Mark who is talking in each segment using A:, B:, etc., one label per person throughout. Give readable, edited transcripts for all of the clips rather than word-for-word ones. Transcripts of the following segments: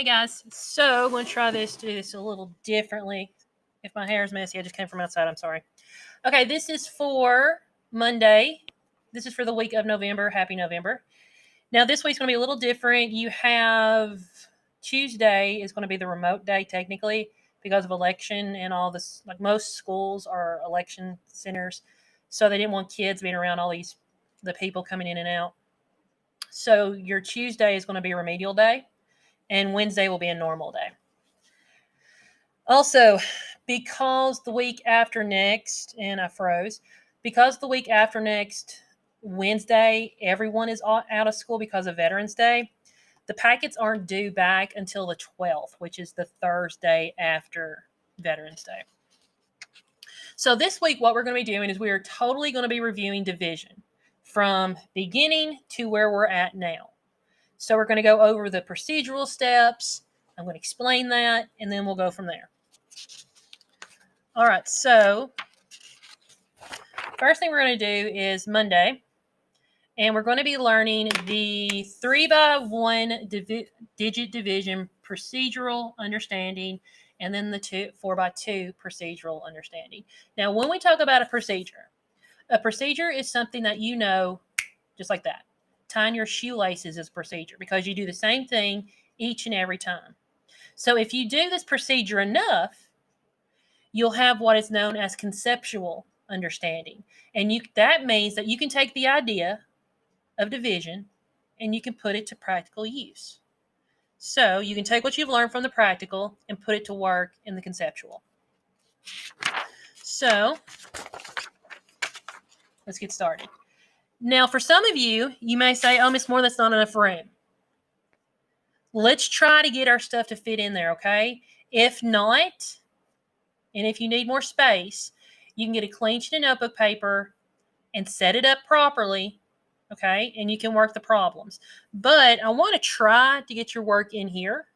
A: Hey guys, so I'm going to try this, do this a little differently. If my hair is messy, I just came from outside, I'm sorry. Okay, this is for Monday. This is for the week of November. Happy November. Now, this week's going to be a little different. You have Tuesday is going to be the remote day, technically, because of election and all this. Like most schools are election centers, so they didn't want kids being around all the people coming in and out. So your Tuesday is going to be remedial day, and Wednesday will be a normal day. Also, because the week after next, and I froze, because the week after next, Wednesday, everyone is out of school because of Veterans Day, the packets aren't due back until the 12th, which is the Thursday after Veterans Day. So this week, what we're going to be doing is we are totally going to be reviewing division from beginning to where we're at now. So we're going to go over the procedural steps. I'm going to explain that, and then we'll go from there. All right, so first thing we're going to do is Monday, and we're going to be learning the 3x1 digit division procedural understanding, and then the 4x2 procedural understanding. Now, when we talk about a procedure is something that you know just like that. Tying your shoelaces is a procedure because you do the same thing each and every time. So if you do this procedure enough, you'll have what is known as conceptual understanding. And that means that you can take the idea of division and you can put it to practical use. So you can take what you've learned from the practical and put it to work in the conceptual. So let's get started. Now, for some of you, you may say, oh, Miss Moore, that's not enough room. Let's try to get our stuff to fit in there, okay? If not, and if you need more space, you can get a clean sheet of notebook paper and set it up properly, okay? And you can work the problems. But I want to try to get your work in here.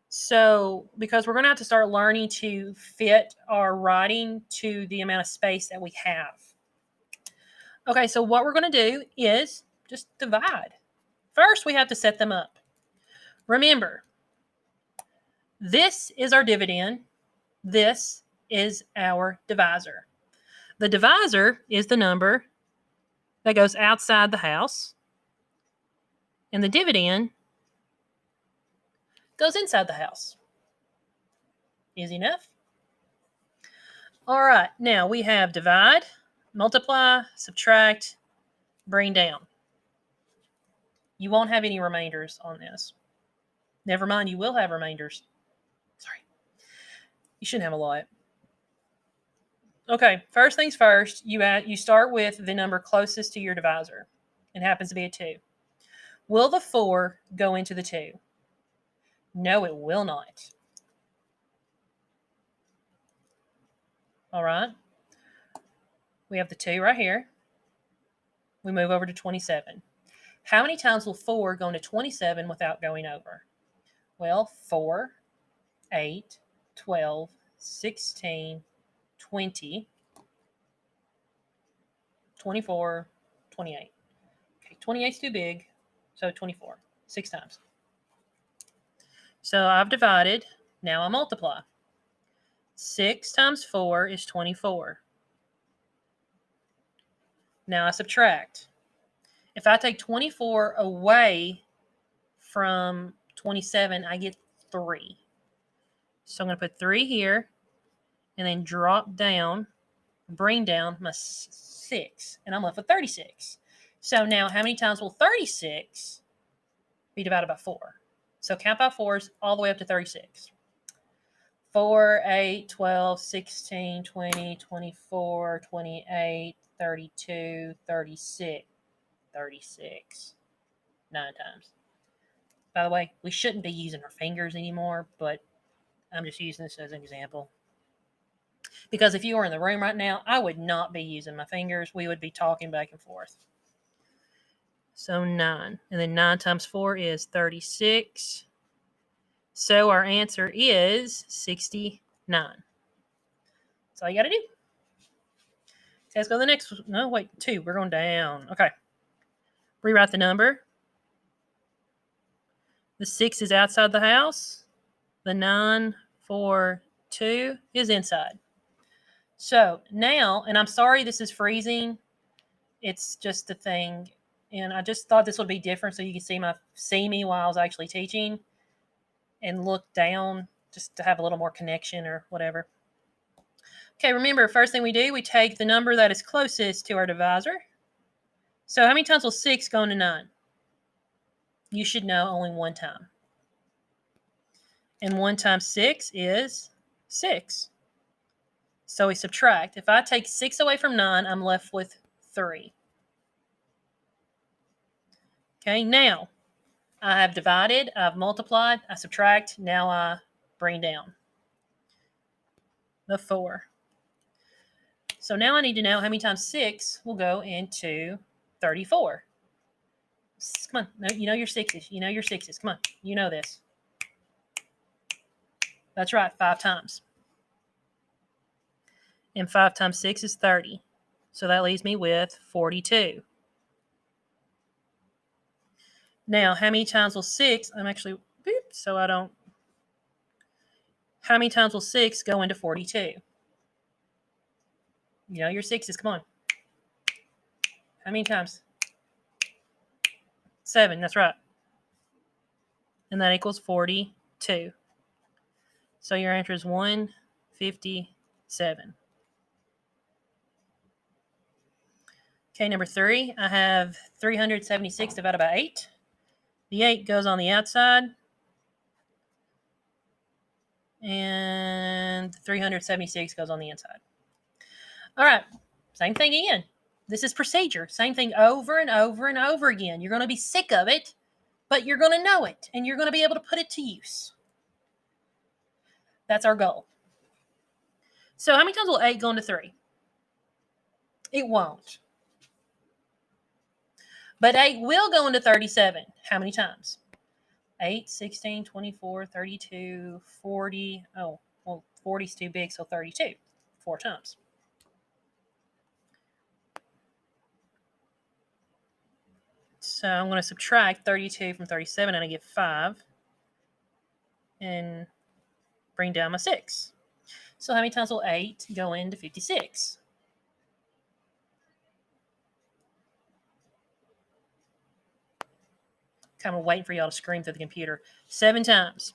A: So, because we're going to have to start learning to fit our writing to the amount of space that we have. Okay, so what we're going to do is just divide. First, we have to set them up. Remember, this is our dividend. This is our divisor. The divisor is the number that goes outside the house, and the dividend goes inside the house. Easy enough. All right, now we have divide, multiply, subtract, bring down. You won't have any remainders on this. Never mind, you will have remainders. Sorry. You shouldn't have a lot. Okay, first things first, you start with the number closest to your divisor. It happens to be a 2. Will the 4 go into the 2? No, it will not. All right. We have the 2 right here. We move over to 27. How many times will 4 go into 27 without going over? Well, 4, 8, 12, 16, 20, 24, 28. Okay, 28 is too big, so 24. 6 times. So I've divided. Now I multiply. 6 times 4 is 24. Now I subtract. If I take 24 away from 27, I get 3. So I'm going to put 3 here and then drop down, bring down my 6, and I'm left with 36. So now how many times will 36 be divided by 4? So count by 4s all the way up to 36. 4, 8, 12, 16, 20, 24, 28, 32, 36. 36. 9 times. By the way, we shouldn't be using our fingers anymore, but I'm just using this as an example. Because if you were in the room right now, I would not be using my fingers. We would be talking back and forth. So 9. And then 9 times 4 is 36. So our answer is 69. That's all you got to do. Okay, let's go to the next. No, wait, 2. We're going down. Okay. Rewrite the number. The 6 is outside the house. The 9, 4, 2 is inside. So now, and I'm sorry this is freezing. It's just a thing. And I just thought this would be different so you can see me while I was actually teaching and look down just to have a little more connection or whatever. Okay, remember, first thing we do, we take the number that is closest to our divisor. So how many times will 6 go into 9? You should know only one time. And 1 times 6 is 6. So we subtract. If I take 6 away from 9, I'm left with 3. Okay, now I have divided, I've multiplied, I subtract, now I bring down the 4. So now I need to know how many times 6 will go into 34. Come on, you know your 6s. You know your 6s. Come on, you know this. That's right, 5 times. And 5 times 6 is 30. So that leaves me with 42. Now, how many times will 6, I'm actually, so I don't, how many times will 6 go into 42? You know your 6s, come on. How many times? 7, that's right. And that equals 42. So your answer is 157. Okay, number 3, I have 376 divided by 8. The 8 goes on the outside. And 376 goes on the inside. All right, same thing again. This is procedure. Same thing over and over and over again. You're going to be sick of it, but you're going to know it, and you're going to be able to put it to use. That's our goal. So how many times will 8 go into 3? It won't. But 8 will go into 37. How many times? 8, 16, 24, 32, 40. Oh, well, 40 is too big, so 32. 4 times. So I'm going to subtract 32 from 37, and I get 5. And bring down my 6. So how many times will 8 go into 56? Kind of waiting for y'all to scream through the computer. 7 times.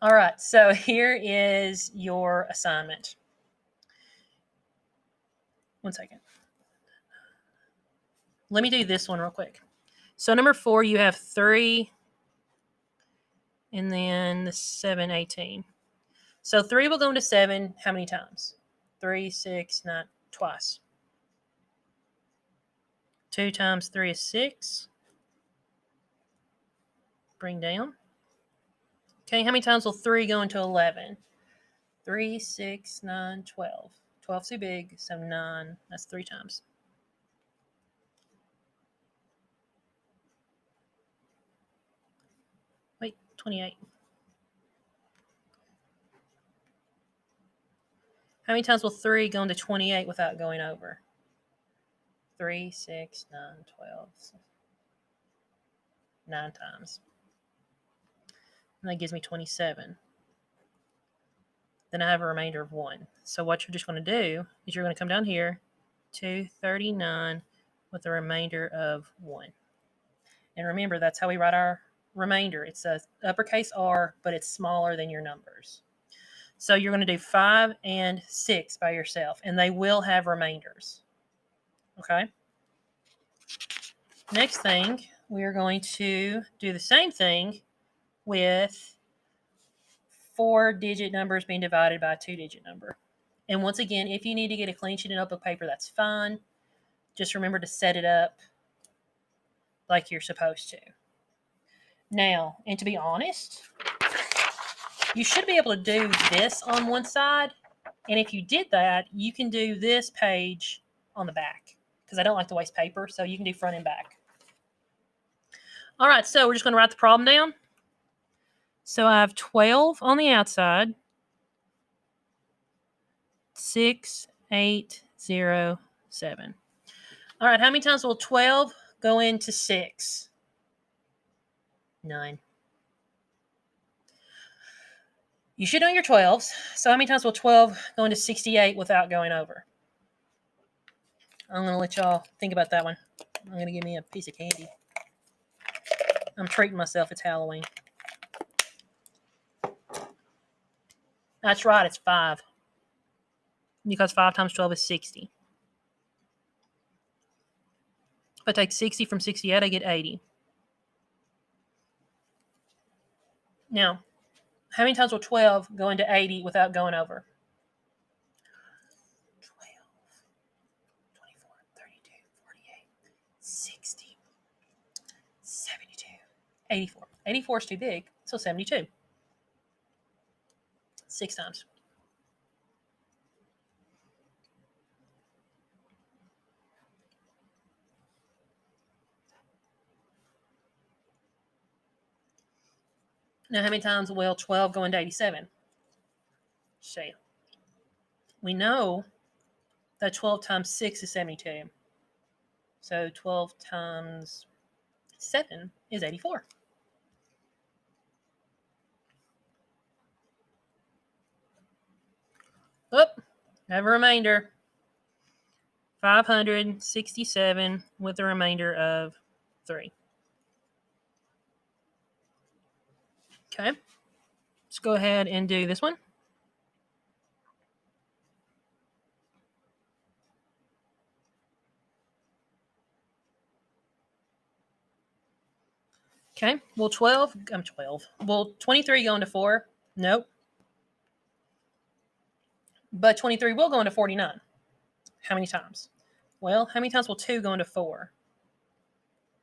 A: All right, so here is your assignment. 1 second. Let me do this one real quick. So number 4, you have 3 and then the 7, 18. So 3 will go into 7 how many times? 3, 6, 9, twice. 2 times 3 is 6. Bring down. Okay, how many times will 3 go into 11? 3, 6, 9, 12. 12's too big, so 9. That's 3 times. Wait, 28. How many times will 3 go into 28 without going over? 3, 6, 9, 12. 9 times. And that gives me 27. Then I have a remainder of 1. So what you're just going to do is you're going to come down here to 39 with a remainder of 1. And remember, that's how we write our remainder. It's a uppercase R, but it's smaller than your numbers. So you're going to do 5 and 6 by yourself, and they will have remainders. Okay? Next thing, we are going to do the same thing with 4-digit numbers being divided by a 2-digit number. And once again, if you need to get a clean sheet of notebook paper, that's fine. Just remember to set it up like you're supposed to. Now, and to be honest, you should be able to do this on one side. And if you did that, you can do this page on the back because I don't like to waste paper. So you can do front and back. All right, so we're just going to write the problem down. So I have 12 on the outside, 6, 8, 0, 7. All right, how many times will 12 go into 6? 9. You should know your 12s. So how many times will 12 go into 68 without going over? I'm going to let y'all think about that one. I'm going to give me a piece of candy. I'm treating myself. It's Halloween. That's right. It's 5. Because 5 times 12 is 60. If I take 60 from 68, I get 80. Now, how many times will 12 go into 80 without going over? 12, 24, 32, 48, 60, 72, 84. 84 is too big, so 72. 6 times. Now, how many times will 12 go into 87? Show you. We know that 12 times 6 is 72. So 12 times 7 is 84. Oh, I have a remainder. 567 with a remainder of 3. Okay. Let's go ahead and do this one. Okay. Will 23 go into 4? Nope. But 23 will go into 49. How many times? Well, how many times will 2 go into 4?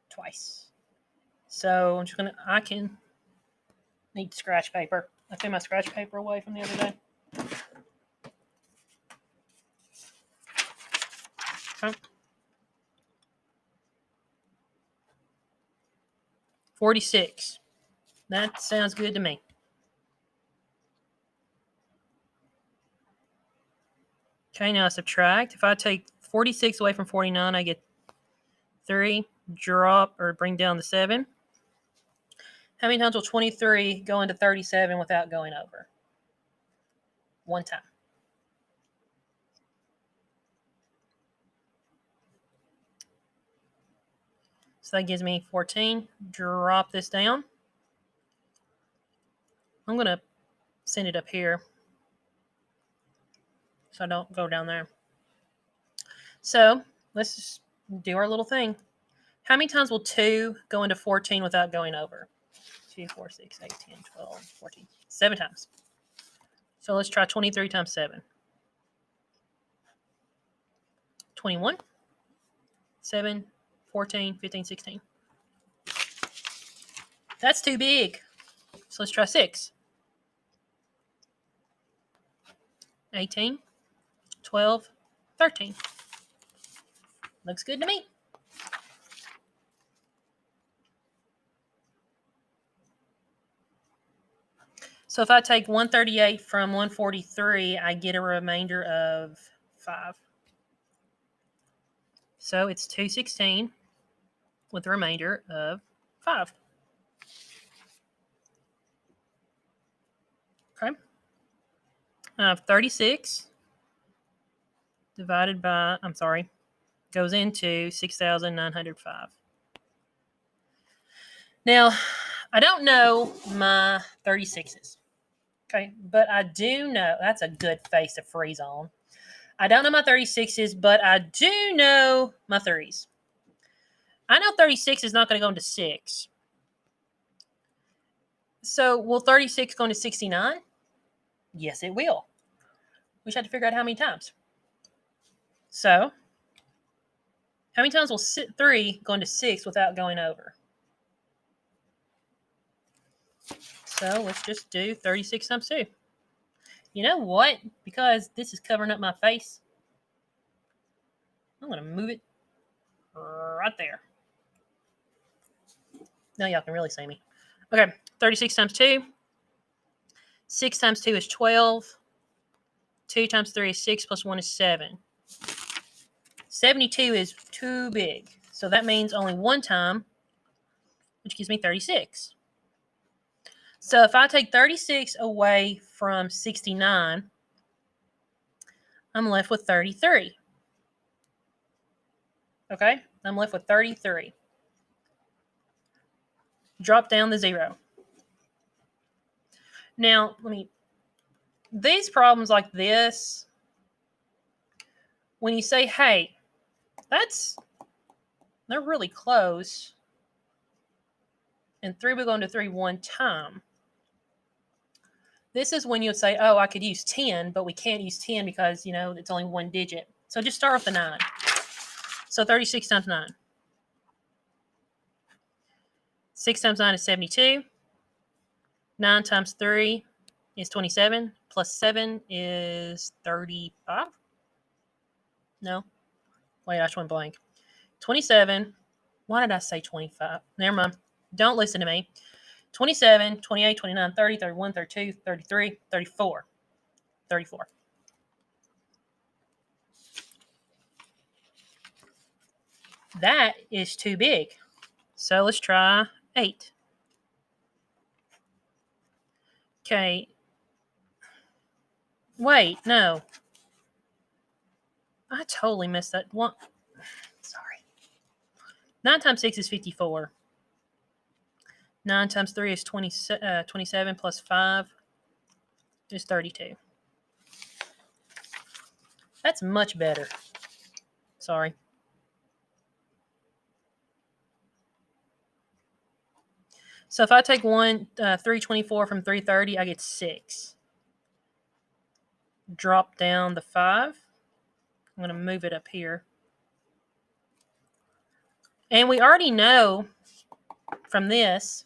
A: Twice. So I can need scratch paper. I threw my scratch paper away from the other day. Okay. 46. That sounds good to me. Okay, now subtract. If I take 46 away from 49, I get 3. Drop or bring down the 7. How many times will 23 go into 37 without going over? 1 time. So that gives me 14. Drop this down. I'm going to send it up here so I don't go down there. So let's just do our little thing. How many times will 2 go into 14 without going over? 2, 4, 6, 8, 10, 12, 14. 7 times. So let's try 23 times 7. 21, 7, 14, 15, 16. That's too big. So let's try 6. 18, 12, 13. Looks good to me. So if I take 138 from 143, I get a remainder of 5. So it's 216 with a remainder of 5. Okay. I have 36 divided by, goes into 6,905. Now, I don't know my 36s. Okay, but I do know, that's a good face to freeze on. I don't know my 36s, but I do know my 30s. I know 36 is not going to go into 6. So will 36 go into 69? Yes, it will. We just have to figure out how many times. So, how many times will 3 go into 6 without going over? So let's just do 36 times 2. You know what? Because this is covering up my face, I'm going to move it right there. Now y'all can really see me. Okay, 36 times 2. 6 times 2 is 12. 2 times 3 is 6 plus 1 is 7. 72 is too big. So that means only one time, which gives me 36. So if I take 36 away from 69, I'm left with 33. Okay, I'm left with 33. Drop down the 0. Now, these problems like this, when you say, hey, they're really close, and 3 will go into 3 one time. This is when you would say, oh, I could use 10, but we can't use 10 because, it's only one digit. So just start with the 9. So 36 times 9. 6 times 9 is 72. 9 times 3 is 27. Plus 7 is 35. No. Wait, I just went blank. 27. Why did I say 25? Never mind. Don't listen to me. 27, 28, 29, 30, 31, 32, 33, 34. 34. That is too big. So let's try 8. Okay. Wait, no. I totally missed that one. Sorry. 9 times 6 is 54. 9 times 3 is 27 plus 5 is 32. That's much better. Sorry. So if I take 324 from 330, I get 6. Drop down the 5. I'm going to move it up here. And we already know from this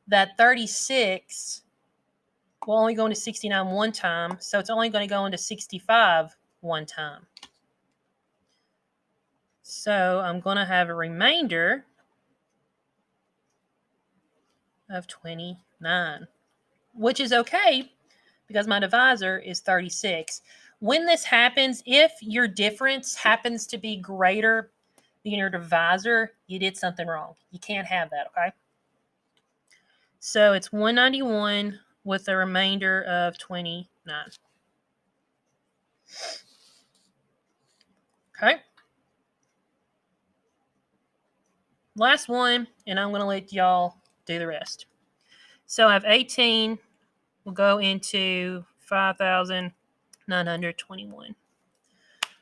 A: that 36 will only go into 69 one time, so it's only going to go into 65 one time. So I'm going to have a remainder of 29, which is okay because my divisor is 36. When this happens, if your difference happens to be greater than your divisor, you did something wrong. You can't have that, okay? So it's 191 with a remainder of 29. Okay. Last one, and I'm going to let y'all do the rest. So I have 18 will go into 5,921.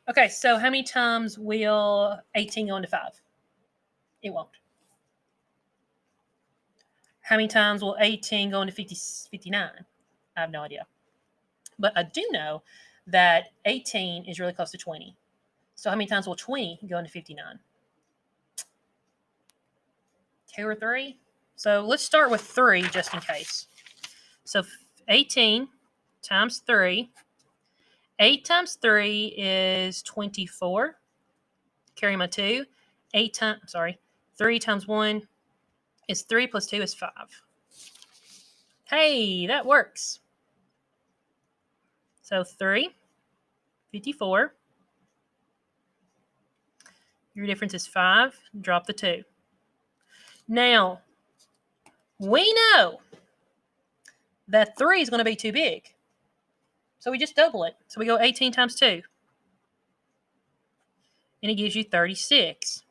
A: Okay, so how many times will 18 go into 5? It won't. How many times will 18 go into 59? I have no idea. But I do know that 18 is really close to 20. So how many times will 20 go into 59? 2 or 3? So let's start with 3 just in case. So 18 times 3. 8 times 3 is 24. Carry my 2. 3 times 1 is 3 plus 2 is 5. Hey, that works. So 3, 54. Your difference is 5. Drop the 2. Now, we know that 3 is going to be too big. So we just double it. So we go 18 times 2. And it gives you 36.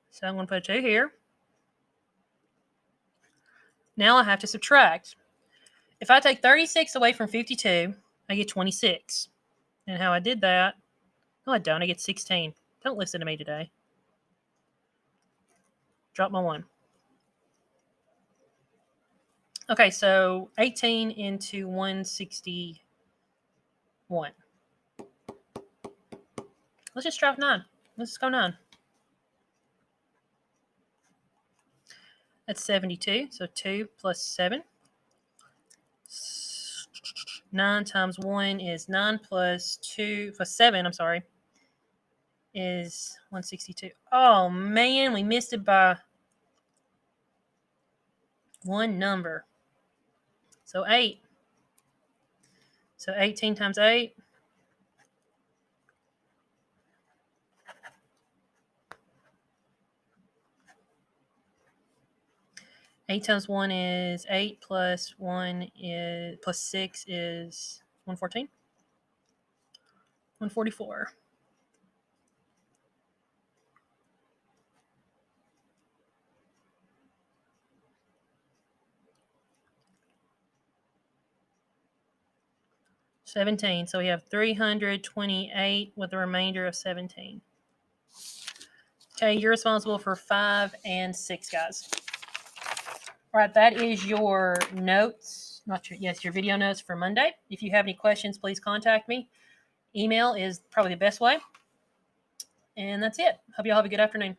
A: So I'm going to put a 2 here. Now I have to subtract. If I take 36 away from 52, I get 26. And how I did that, no, I don't. I get 16. Don't listen to me today. Drop my 1. Okay, so 18 into 161. Let's just drop 9. Let's just go 9. That's 72. So 2 plus 7. 9 times 1 is 9 plus 2 plus 7, is 162. Oh man, we missed it by one number. So 8. So 18 times 8 8 times 1 is 8 plus 1 is plus 6 is 114. 144. $17. So we have 328 with a remainder of 17. Okay, you're responsible for 5 and 6, guys. All right, that is your notes. Your video notes for Monday. If you have any questions, please contact me. Email is probably the best way. And that's it. Hope you all have a good afternoon.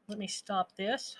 A: Let me stop this.